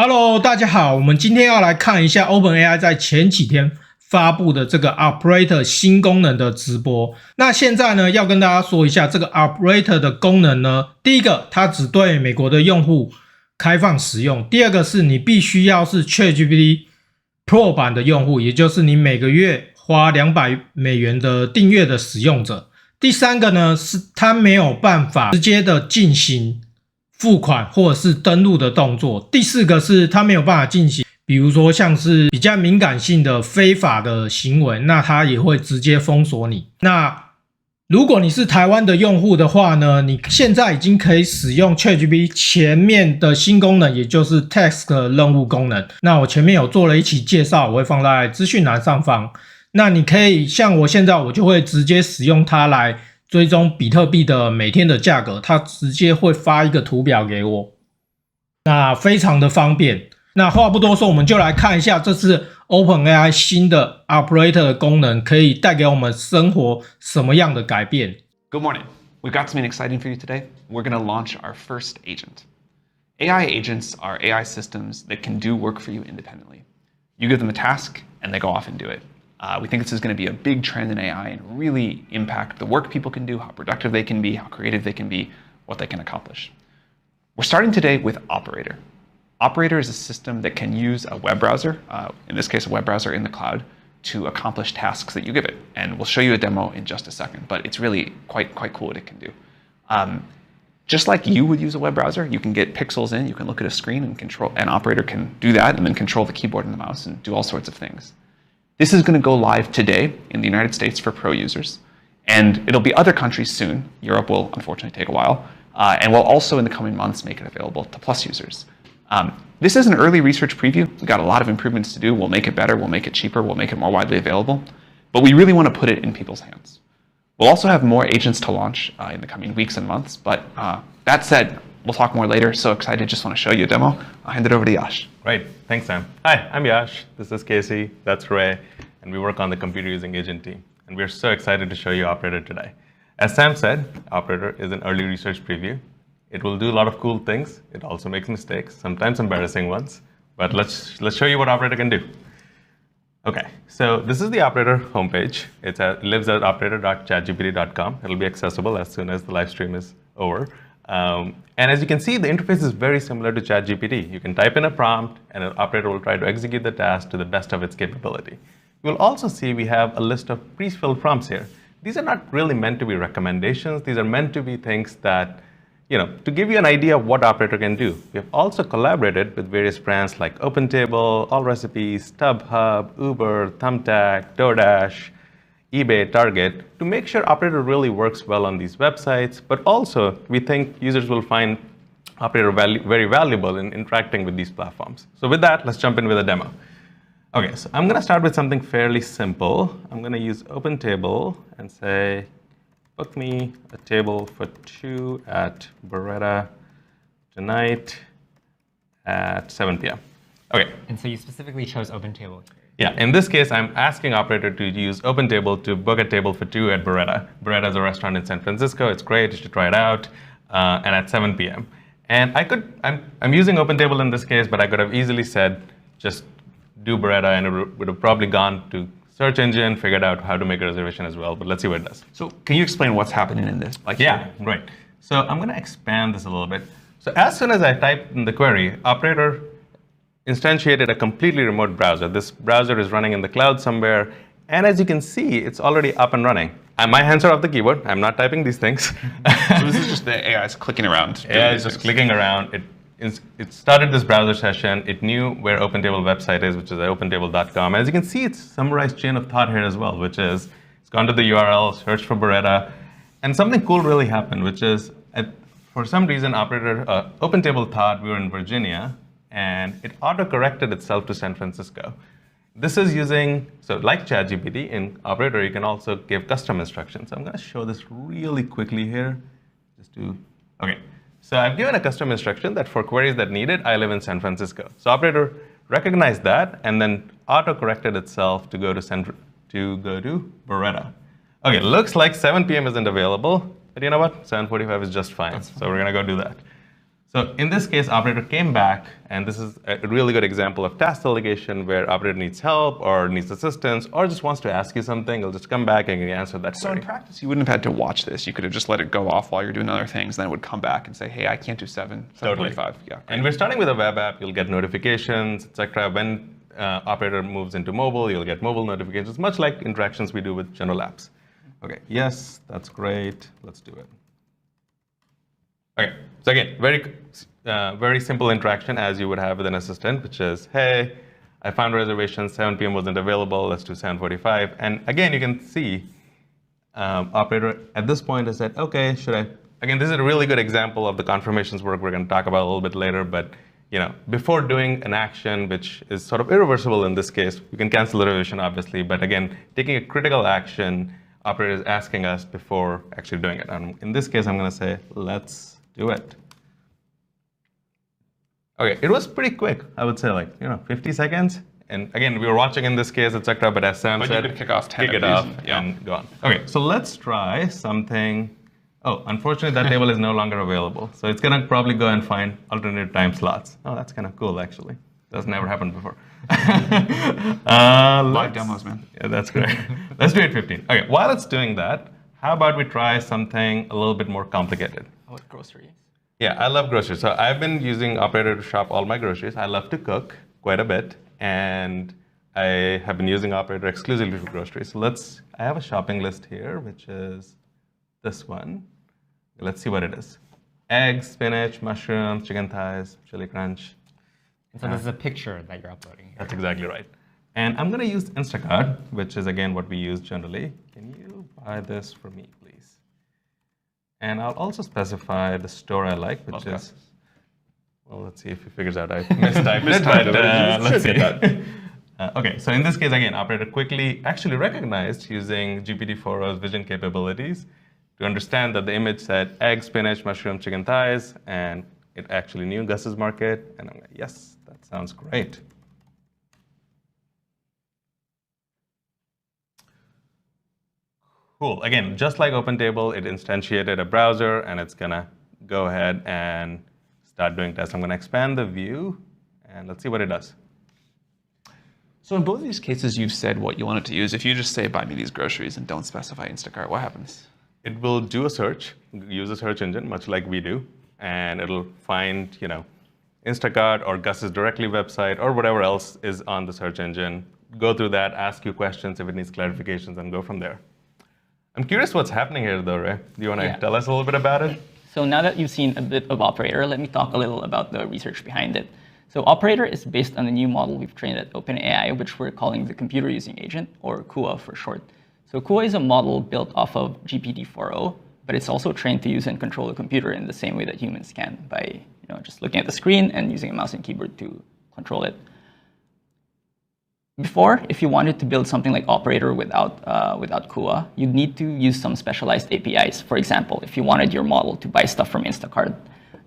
Hello， 大家好，我们今天要来看一下 OpenAI 在前几天发布的这个 Operator 新功能的直播。那现在呢，要跟大家说一下这个 Operator 的功能呢，第一个，它只对美国的用户开放使用；第二个是你必须要是 ChatGPT Pro 版的用户，也就是你每个月花$200的订阅的使用者；第三个呢，是它没有办法直接的进行付款或者是登录的动作；第四个是它没有办法进行比如说像是比较敏感性的非法的行为，那它也会直接封锁你。那如果你是台湾的用户的话呢，你现在已经可以使用 ChatGPT 前面的新功能，也就是 Text 任务功能。那我前面有做了一期介绍，我会放在资讯栏上方。那你可以像我现在我就会直接使用它来追踪比特币的每天的价格，它直接会发一个图表给我，那非常的方便。那话不多说，我们就来看一下这次 OpenAI 新的 Operator 的功能可以带给我们生活什么样的改变。 Good morning. We've got something exciting for you today. We're going to launch our first agent. AI agents are AI systems that can do work for you independently. You give them a task and they go off and do it. We think this is going to be a big trend in AI and really impact the work people can do, how productive they can be, how creative they can be, what they can accomplish. We're starting today with Operator. Operator is a system that can use a web browser, in this case a web browser in the cloud, to accomplish tasks that you give it. And we'll show you a demo in just a second, but it's really quite cool what it can do. Just like you would use a web browser, you can get pixels in, you can look at a screen and control, and Operator can do that and then control the keyboard and the mouse and do all sorts of things. This is going to go live today in the United States for pro users, and it'll be other countries soon. Europe will unfortunately take a while, and we'll also in the coming months make it available to Plus users. This is an early research preview. We've got a lot of improvements to do. We'll make it better, we'll make it cheaper, we'll make it more widely available, but we really want to put it in people's hands. We'll also have more agents to launch in the coming weeks and months, but that said, we'll talk more later. So excited, just want to show you a demo. I'll hand it over to Yash. Great, thanks Sam. Hi, I'm Yash, this is Casey, that's Ray, and we work on the Computer Using Agent team. And we're so excited to show you Operator today. As Sam said, Operator is an early research preview. It will do a lot of cool things. It also makes mistakes, sometimes embarrassing ones. But let's show you what Operator can do. Okay, so this is the Operator homepage. It lives at operator.chatgpt.com. It'll be accessible as soon as the live stream is over. And as you can see, the interface is very similar to ChatGPT. You can type in a prompt, and an Operator will try to execute the task to the best of its capability. You'll also see we have a list of pre-filled prompts here. These are not really meant to be recommendations. These are meant to be things that, to give you an idea of what Operator can do. We have also collaborated with various brands like OpenTable, AllRecipes, StubHub, Uber, Thumbtack, DoorDash, eBay, Target, to make sure Operator really works well on these websites, but also we think users will find Operator very valuable in interacting with these platforms. So with that, let's jump in with a demo. Okay, so I'm going to start with something fairly simple. I'm going to use OpenTable and say, book me a table for 2 at Beretta tonight at 7 p.m. Okay. And so you specifically chose OpenTable. Yeah, in this case, I'm asking Operator to use OpenTable to book a table for 2 at Beretta. Beretta is a restaurant in San Francisco. It's great. You should try it out. And at 7 p.m. And I'm using OpenTable in this case, but I could have easily said, just do Beretta, and it would have probably gone to search engine, figured out how to make a reservation as well. But let's see what it does. So can you explain what's happening in this? Yeah, right. So I'm going to expand this a little bit. So as soon as I type in the query, Operator instantiated a completely remote browser. This browser is running in the cloud somewhere. And as you can see, it's already up and running. My hands are off the keyboard. I'm not typing these things. So this is just the AI's clicking around. AI is just clicking around. It started this browser session. It knew where OpenTable website is, which is opentable.com. As you can see, it's summarized chain of thought here as well, which is it's gone to the URL, searched for Beretta, and something cool really happened, which is for some reason, OpenTable thought we were in Virginia, and it auto-corrected itself to San Francisco. This is using, so like ChatGPT, in Operator, you can also give custom instructions. I'm going to show this really quickly here. Okay. So I've given a custom instruction that for queries that need it, I live in San Francisco. So Operator recognized that and then auto-corrected itself to go to Beretta. Okay, looks like 7 p.m. isn't available, but you know what? 7:45 is just fine. So we're going to go do that. So in this case, operator came back, and this is a really good example of task delegation where operator needs help or needs assistance or just wants to ask you something. It'll just come back and answer that So query. in practice, you wouldn't have had to watch this. You could have just let it go off while you're doing other things. Then it would come back and say, hey, I can't do 7:45. Totally. Yeah. Great. And we're starting with a web app. You'll get notifications, etc. When operator moves into mobile, you'll get mobile notifications, much like interactions we do with general apps. OK, yes, that's great. Let's do it. OK, so again, very simple interaction as you would have with an assistant, which is, hey, I found a reservation, 7 p.m. wasn't available, let's do 7:45. And again, you can see operator at this point has said, OK, should I? Again, this is a really good example of the confirmations work we're going to talk about a little bit later. But before doing an action, which is sort of irreversible in this case, you can cancel the reservation, obviously. But again, taking a critical action, operator is asking us before actually doing it. And in this case, I'm going to say, let's do it. OK, it was pretty quick, I would say, like 50 seconds. And again, we were watching in this case, etc. But as Sam said, you could kick off 10 kick it off and go on. OK, so let's try something. Oh, unfortunately, that table is no longer available. So it's going to probably go and find alternate time slots. Oh, that's kind of cool, actually. That's never happened before. Live demos, man. Yeah, that's great. Let's do 8:15. OK, while it's doing that, how about we try something a little bit more complicated? What groceries? Yeah, I love groceries. So I've been using Operator to shop all my groceries. I love to cook quite a bit. And I have been using Operator exclusively for groceries. So I have a shopping list here, which is this one. Let's see what it is. Eggs, spinach, mushrooms, chicken thighs, chili crunch. And so this is a picture that you're uploading here. That's exactly right. And I'm going to use Instacart, which is, again, what we use generally. Can you buy this for me, please? And I'll also specify the store I like, which is, well, let's see if he figures out I mistyped it, but let's see. OK, so in this case, again, operator quickly actually recognized using GPT-4o's vision capabilities to understand that the image said egg, spinach, mushroom, chicken thighs, and it actually knew Gus's Market. And I'm like, yes, that sounds great. Cool. Again, just like OpenTable, it instantiated a browser, and it's going to go ahead and start doing tests. I'm going to expand the view, and let's see what it does. So in both of these cases, you've said what you want it to use. If you just say, buy me these groceries and don't specify Instacart, what happens? It will do a search, use a search engine, much like we do, and it'll find, Instacart or Gus's directly website or whatever else is on the search engine, go through that, ask you questions if it needs clarifications, and go from there. I'm curious what's happening here, though, Ray. Do you want to tell us a little bit about it? So now that you've seen a bit of Operator, let me talk a little about the research behind it. So Operator is based on a new model we've trained at OpenAI, which we're calling the Computer Using Agent, or CUA for short. So CUA is a model built off of GPT-4o, but it's also trained to use and control a computer in the same way that humans can by just looking at the screen and using a mouse and keyboard to control it. Before, if you wanted to build something like Operator without CUA, you'd need to use some specialized APIs. For example, if you wanted your model to buy stuff from Instacart,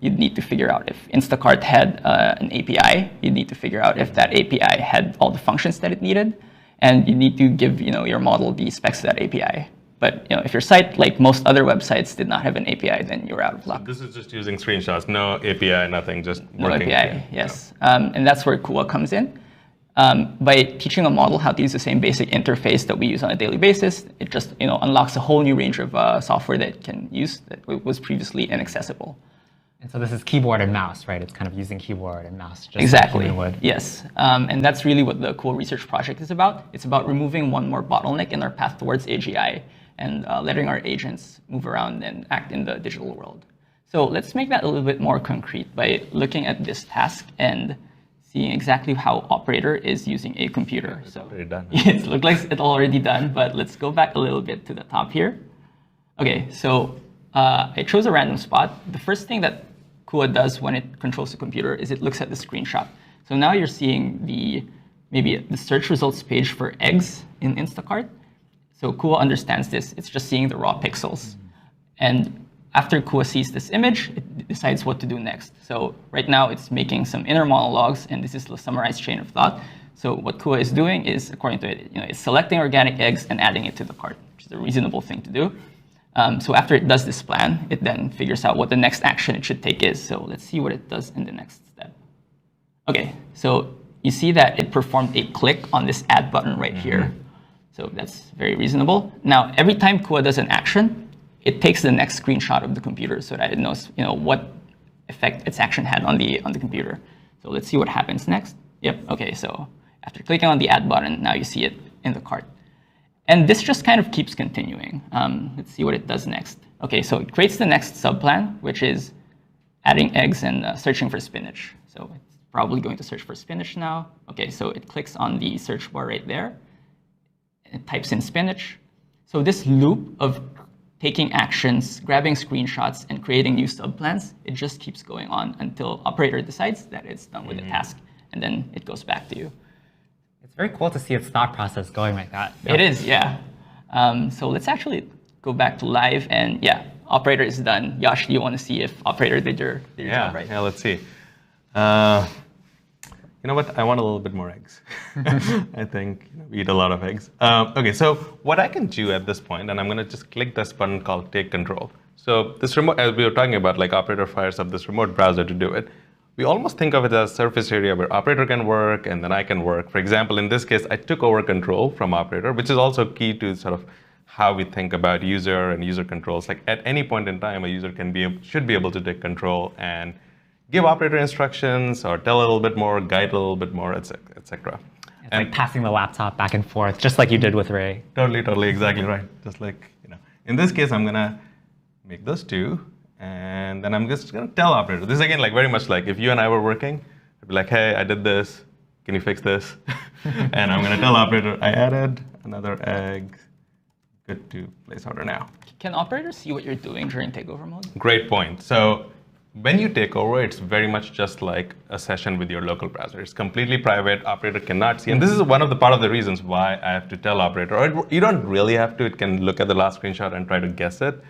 you'd need to figure out if Instacart had an API. You'd need to figure out if that API had all the functions that it needed. And you need to give your model the specs of that API. But if your site, like most other websites, did not have an API, then you're out of luck. So this is just using screenshots, no API, nothing, just No working. API, yes. And that's where CUA comes in. By teaching a model how to use the same basic interface that we use on a daily basis, it just unlocks a whole new range of software that it can use that was previously inaccessible. And so this is keyboard and mouse, right? It's kind of using keyboard and mouse just Exactly. like human would. Yes. And that's really what the CUA research project is about. It's about removing one more bottleneck in our path towards AGI and letting our agents move around and act in the digital world. So let's make that a little bit more concrete by looking at this task and seeing exactly how Operator is using a computer. It's already done. It looks like it's already done, but let's go back a little bit to the top here. OK, so I chose a random spot. The first thing that CUA does when it controls the computer is it looks at the screenshot. So now you're seeing maybe the search results page for eggs in Instacart. So CUA understands this. It's just seeing the raw pixels. And after CUA sees this image, it decides what to do next. So right now, it's making some inner monologues, and this is the summarized chain of thought. So what CUA is doing is, according to it, it's selecting organic eggs and adding it to the cart, which is a reasonable thing to do. So after it does this plan, it then figures out what the next action it should take is. So let's see what it does in the next step. Okay, so you see that it performed a click on this add button right here. So that's very reasonable. Now, every time CUA does an action, it takes the next screenshot of the computer so that it knows, what effect its action had on the computer. So let's see what happens next. Yep, okay, so after clicking on the add button, now you see it in the cart. And this just kind of keeps continuing. Let's see what it does next. Okay, so it creates the next subplan, which is adding eggs and searching for spinach. So it's probably going to search for spinach now. Okay, so it clicks on the search bar right there. It types in spinach. So this loop of taking actions, grabbing screenshots, and creating new subplans, it just keeps going on until Operator decides that it's done with the task, and then it goes back to you. It's very cool to see its thought process going like that. It is, yeah. So let's actually go back to live, and yeah, Operator is done. Yash, do you want to see if Operator did your job right? Yeah, let's see. You know what? I want a little bit more eggs. I think we eat a lot of eggs. Okay, so what I can do at this point, and I'm going to just click this button called Take Control. So this remote, as we were talking about, like Operator fires up this remote browser to do it. We almost think of it as a surface area where Operator can work and then I can work. For example, in this case, I took over control from Operator, which is also key to sort of how we think about user and user controls. Like at any point in time, a user should be able to take control and give Operator instructions or tell a little bit more, guide a little bit more, etc. It's like passing the laptop back and forth, just like you did with Ray. Totally, exactly right. Just like, in this case, I'm gonna make those two, and then I'm just gonna tell Operator. This is again like very much like if you and I were working, I'd be like, hey, I did this, can you fix this? And I'm gonna tell Operator, I added another egg, good to place order now. Can Operator see what you're doing during takeover mode? Great point. So when you take over, it's very much just like a session with your local browser. It's completely private. Operator cannot see. And this is one of the part of the reasons why I have to tell Operator. Or you don't really have to. It can look at the last screenshot and try to guess it.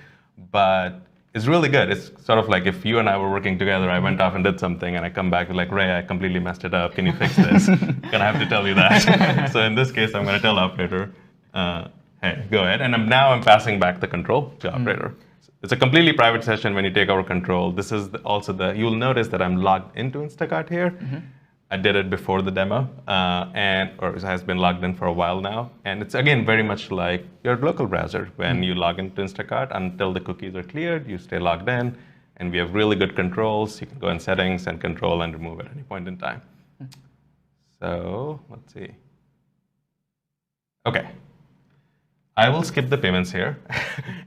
But it's really good. It's sort of like if you and I were working together, I went off and did something, and I come back like, Ray, I completely messed it up. Can you fix this? Gonna have to tell you that. So in this case, I'm going to tell Operator, hey, go ahead. And now I'm passing back the control to Operator. It's a completely private session when you take over control. This is you'll notice that I'm logged into Instacart here. I did it before the demo, or it has been logged in for a while now. And it's, again, very much like your local browser. When you log into Instacart, until the cookies are cleared, you stay logged in. And we have really good controls. You can go in settings and control and remove at any point in time. So let's see. OK. I will skip the payments here,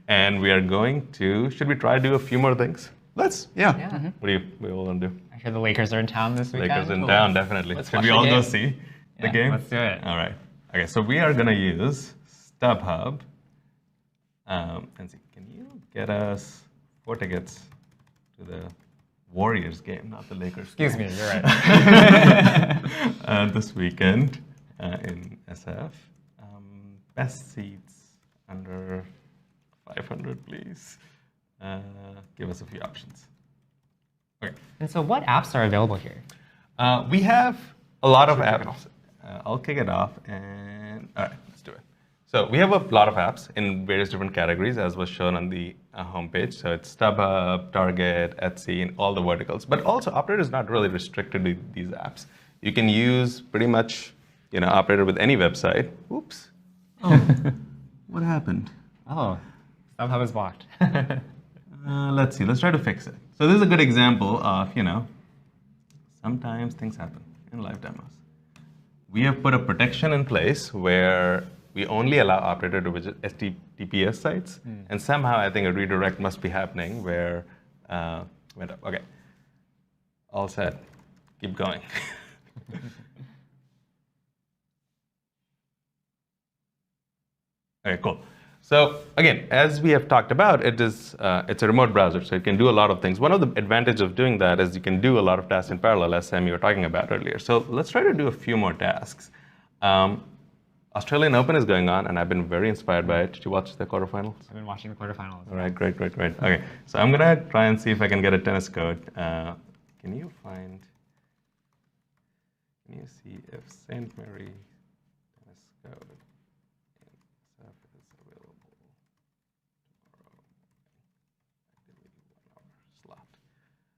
and we are going to, should we try to do a few more things? Let's, yeah. What do you all want to do? I hear the Lakers are in town this weekend. Lakers in town, definitely. Let's Should watch we the all game. go see the game? Let's do it. All right. Okay, so we are going to use StubHub. And see, can you get us 4 tickets to the Warriors game, not the Lakers Excuse game. me, you're right. This weekend in SF. Best seats under 500, please. Give us a few options. Okay. And so what apps are available here? We have a lot of apps. I'll kick it off, and all right, let's do it. So we have a lot of apps in various different categories, as was shown on the homepage. So it's StubHub, Target, Etsy, and all the verticals. But also, Operator is not really restricted to these apps. You can use pretty much, Operator with any website. Oops. Oh, what happened? Oh, StubHub is blocked. Let's see. Let's try to fix it. So this is a good example of, sometimes things happen in live demos. We have put a protection in place where we only allow Operator to visit HTTPS sites. And somehow I think a redirect must be happening where, went up. OK. All set. Keep going. OK, cool. So again, as we have talked about, it's a remote browser, so it can do a lot of things. One of the advantages of doing that is you can do a lot of tasks in parallel, as Sam, you were talking about earlier. So let's try to do a few more tasks. Australian Open is going on, and I've been very inspired by it. Did you watch the quarterfinals? I've been watching the quarterfinals. All right, great. OK, so I'm going to try and see if I can get a tennis code. Can you see if St. Mary tennis code is available tomorrow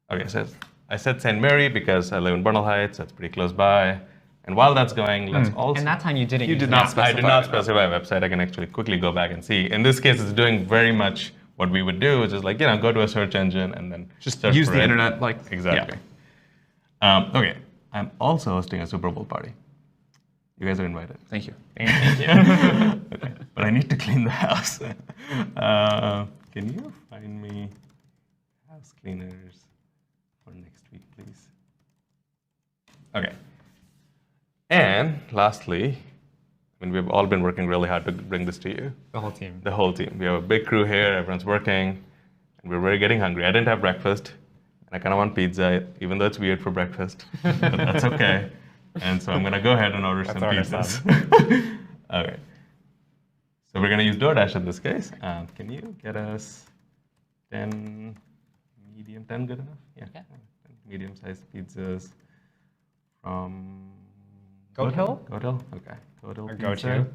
Okay, so I said St. Mary because I live in Bernal Heights. That's pretty close by. And while that's going, let's also... And that time you didn't. You use did the not app. specify. I did not specify a website. I can actually quickly go back and see. In this case, it's doing very much what we would do, which is like, go to a search engine and then Just search use for the it. internet like Exactly. Yeah. Okay, I'm also hosting a Super Bowl party. You guys are invited. Thank you. Okay, but I need to clean the house. Can you find me house cleaners for next week, please? Okay. And lastly, we've all been working really hard to bring this to you. The whole team. The whole team. We have a big crew here. Everyone's working, and we're really getting hungry. I didn't have breakfast, and I kind of want pizza, even though it's weird for breakfast, but that's okay. And so I'm going to go ahead and order some pizzas. Okay. So we're going to use DoorDash in this case. Can you get us 10 medium, 10 good enough? Yeah. 10 medium-sized pizzas from Goat Hill? Goat Hill? Okay. Goat Hill Or pizza.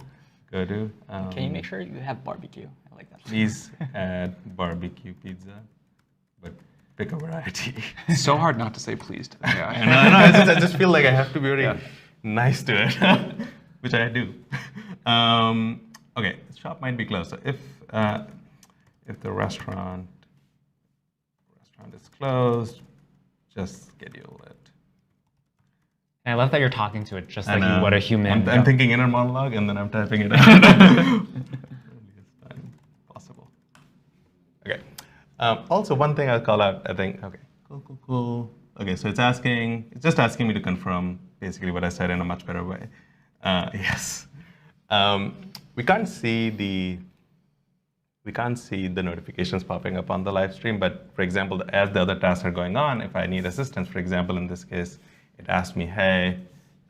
Go Go-to. Can you make sure you have barbecue? I like that. Please add barbecue pizza, but pick a variety. It's so hard not to say please to the AI. I just feel like I have to be very nice to it, which I do. Okay, the shop might be closed. So if the restaurant is closed, just schedule it. And I love that you're talking to it just like you would a human. I'm thinking inner monologue, and then I'm typing it out. Earliest time possible. Okay. Also, one thing I'll call out, I think, okay, cool. Okay, so it's just asking me to confirm basically what I said in a much better way. Yes. We can't see the notifications popping up on the live stream, but for example, as the other tasks are going on, if I need assistance, for example, in this case, it asked me, hey,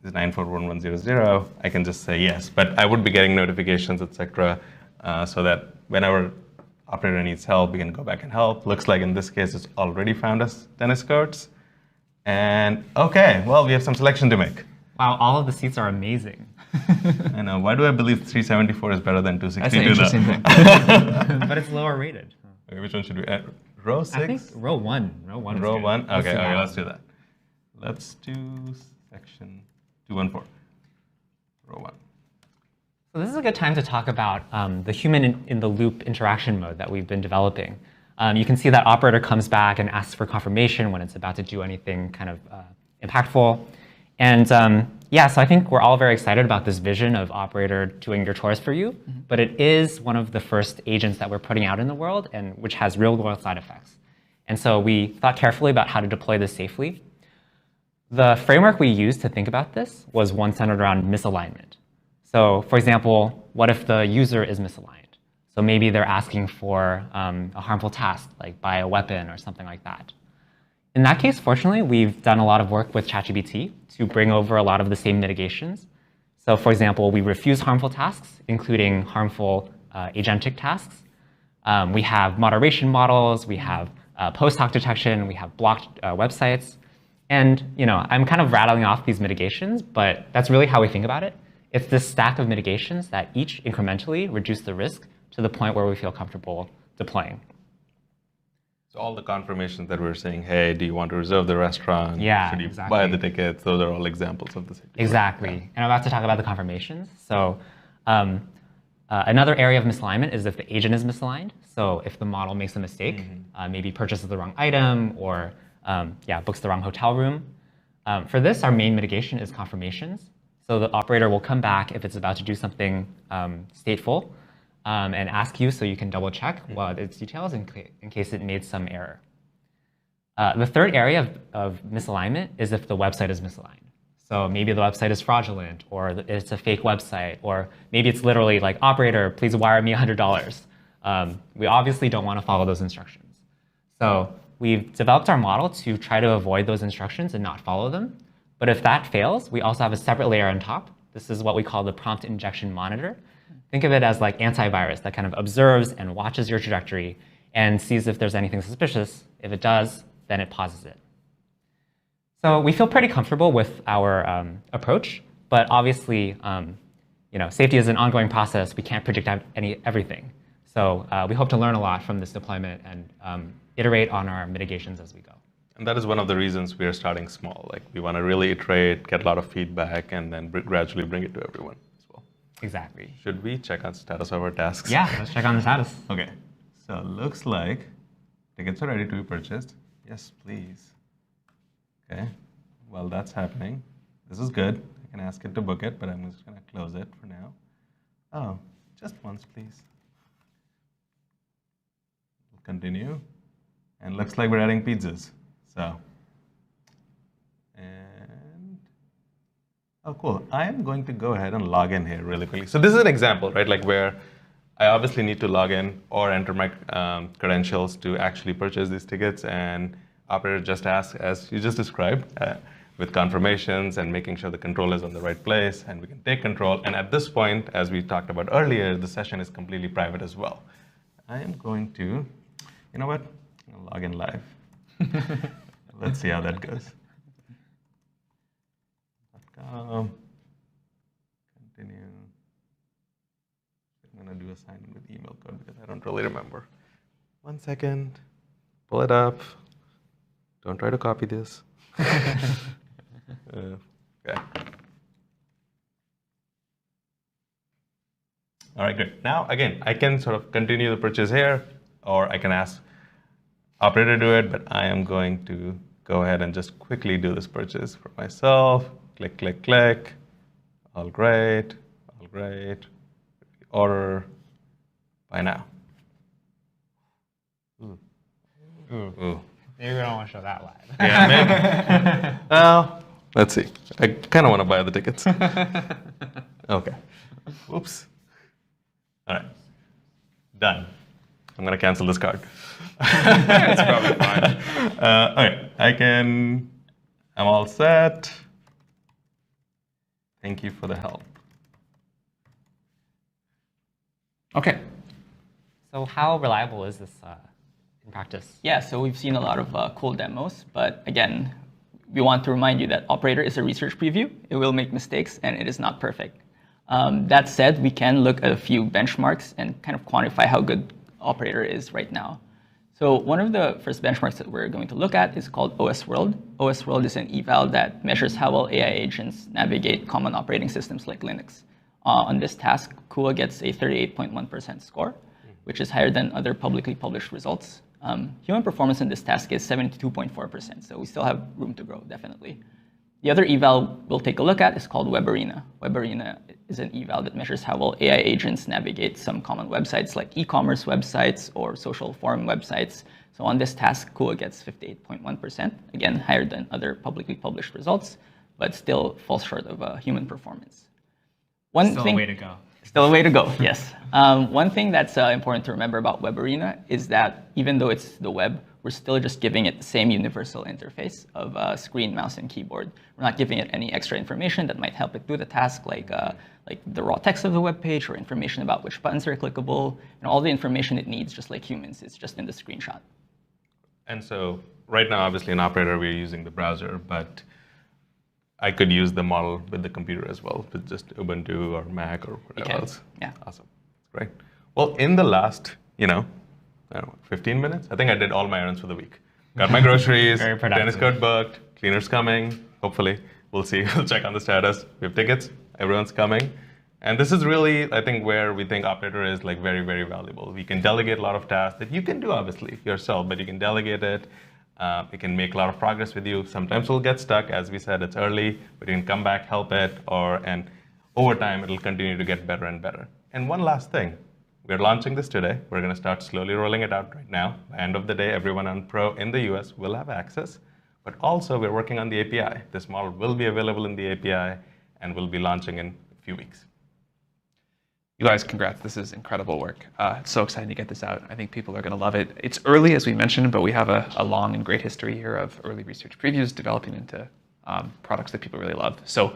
this is 941100, I can just say yes, but I would be getting notifications, etc., so that whenever operator needs help, we can go back and help. Looks like in this case, it's already found us tennis courts. And okay, well, we have some selection to make. Wow, all of the seats are amazing. I know, why do I believe 374 is better than 262? That's an interesting thing. But it's lower rated. Okay, which one should we add? Row 6? I think row 1. Row 1 is Row good. 1? Okay, that. let's do that. Let's do section 214. Row 1. So this is a good time to talk about the human-in-the-loop interaction mode that we've been developing. You can see that operator comes back and asks for confirmation when it's about to do anything kind of impactful. And yeah, so I think we're all very excited about this vision of operator doing your chores for you, but it is one of the first agents that we're putting out in the world and which has real-world side effects. And so we thought carefully about how to deploy this safely. The framework we used to think about this was one centered around misalignment. So for example, what if the user is misaligned? So maybe they're asking for a harmful task, like buy a weapon or something like that. In that case, fortunately, we've done a lot of work with ChatGPT to bring over a lot of the same mitigations. So for example, we refuse harmful tasks, including harmful agentic tasks. We have moderation models, we have post hoc detection, we have blocked websites. And I'm kind of rattling off these mitigations, but that's really how we think about it. It's this stack of mitigations that each incrementally reduce the risk to the point where we feel comfortable deploying. So all the confirmations that we're saying, hey, do you want to reserve the restaurant? Yeah, should you exactly. buy the tickets? Those are all examples of the same. Exactly. Yeah. And I'm about to talk about the confirmations. So another area of misalignment is if the agent is misaligned. So if the model makes a mistake, maybe purchases the wrong item or books the wrong hotel room. For this, our main mitigation is confirmations. So the operator will come back if it's about to do something stateful and ask you so you can double check what its details in case it made some error. The third area of misalignment is if the website is misaligned. So maybe the website is fraudulent or it's a fake website, or maybe it's literally like, operator, please wire me $100. We obviously don't want to follow those instructions. So we've developed our model to try to avoid those instructions and not follow them. But if that fails, we also have a separate layer on top. This is what we call the prompt injection monitor. Think of it as like antivirus that kind of observes and watches your trajectory and sees if there's anything suspicious. If it does, then it pauses it. So we feel pretty comfortable with our approach, but obviously, safety is an ongoing process. We can't predict everything. So we hope to learn a lot from this deployment and iterate on our mitigations as we go. And that is one of the reasons we are starting small. Like, we want to really iterate, get a lot of feedback, and then gradually bring it to everyone as well. Exactly. Should we check on status of our tasks? Yeah, let's check on the status. Okay. So it looks like tickets are ready to be purchased. Yes, please. Okay. While that's happening, this is good. I can ask it to book it, but I'm just going to close it for now. Oh, just once, please. We'll continue. And looks like we're adding pizzas. So, and, oh, cool. I am going to go ahead and log in here really quickly. So this is an example, right? Like where I obviously need to log in or enter my credentials to actually purchase these tickets, and Operator just asks, as you just described, with confirmations and making sure the control is on the right place, and we can take control. And at this point, as we talked about earlier, the session is completely private as well. I am going to, you know what? I'll log in live. Let's see how that goes. Continue. I'm going to do a sign in with email code because I don't really remember. 1 second. Pull it up. Don't try to copy this. Okay. All right, good. Now, again, I can sort of continue the purchase here, or I can ask Operator to do it, but I am going to go ahead and just quickly do this purchase for myself. Click, click, click. All great, all great. Order, buy now. Ooh. Ooh. Ooh. Maybe we don't want to show that live. Yeah, maybe. Well, let's see. I kind of want to buy the tickets. Okay. Whoops. All right. Done. I'm going to cancel this card. It's probably fine. Okay. I'm all set. Thank you for the help. Okay. So how reliable is this in practice? Yeah, so we've seen a lot of cool demos, but again, we want to remind you that Operator is a research preview. It will make mistakes, and it is not perfect. That said, we can look at a few benchmarks and kind of quantify how good Operator is right now. So one of the first benchmarks that we're going to look at is called OS World. OS World is an eval that measures how well AI agents navigate common operating systems like Linux. On this task, CUA gets a 38.1% score, which is higher than other publicly published results. Human performance in this task is 72.4%, so we still have room to grow, definitely. The other eval we'll take a look at is called WebArena. WebArena is an eval that measures how well AI agents navigate some common websites like e-commerce websites or social forum websites. So on this task, CUA gets 58.1%, again, higher than other publicly published results, but still falls short of human performance. Still a way to go. Still a way to go, yes. One thing that's important to remember about WebArena is that even though it's the web, we're still just giving it the same universal interface of screen, mouse, and keyboard. We're not giving it any extra information that might help it do the task, like the raw text of the web page or information about which buttons are clickable. And all the information it needs, just like humans, is just in the screenshot. And so right now, obviously, in Operator, we're using the browser, but I could use the model with the computer as well, with just Ubuntu or Mac or whatever else. Yeah. Awesome. Great. Well, in the last, I don't know, 15 minutes, I think I did all my errands for the week. Got my groceries, Very productive. tennis court booked, cleaner's coming, hopefully. We'll see. We'll check on the status. We have tickets. Everyone's coming. And this is really, I think, where we think Operator is like very, very valuable. We can delegate a lot of tasks that you can do, obviously, yourself, but you can delegate it. It can make a lot of progress with you. Sometimes we'll get stuck. As we said, it's early, but you can come back, help it, and over time, it'll continue to get better and better. And one last thing. We're launching this today. We're going to start slowly rolling it out right now. By the end of the day, everyone on Pro in the US will have access. But also, we're working on the API. This model will be available in the API, and we'll be launching in a few weeks. You guys, congrats. This is incredible work. It's so exciting to get this out. I think people are going to love it. It's early, as we mentioned, but we have a long and great history here of early research previews developing into products that people really love. So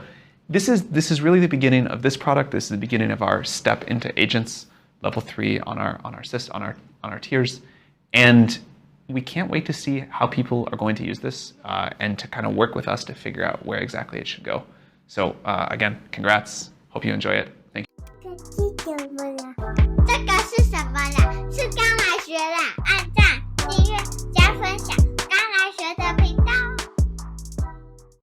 this is really the beginning of this product. This is the beginning of our step into agents, level 3 on our tiers. And we can't wait to see how people are going to use this and to kind of work with us to figure out where exactly it should go. So again, congrats. Hope you enjoy it.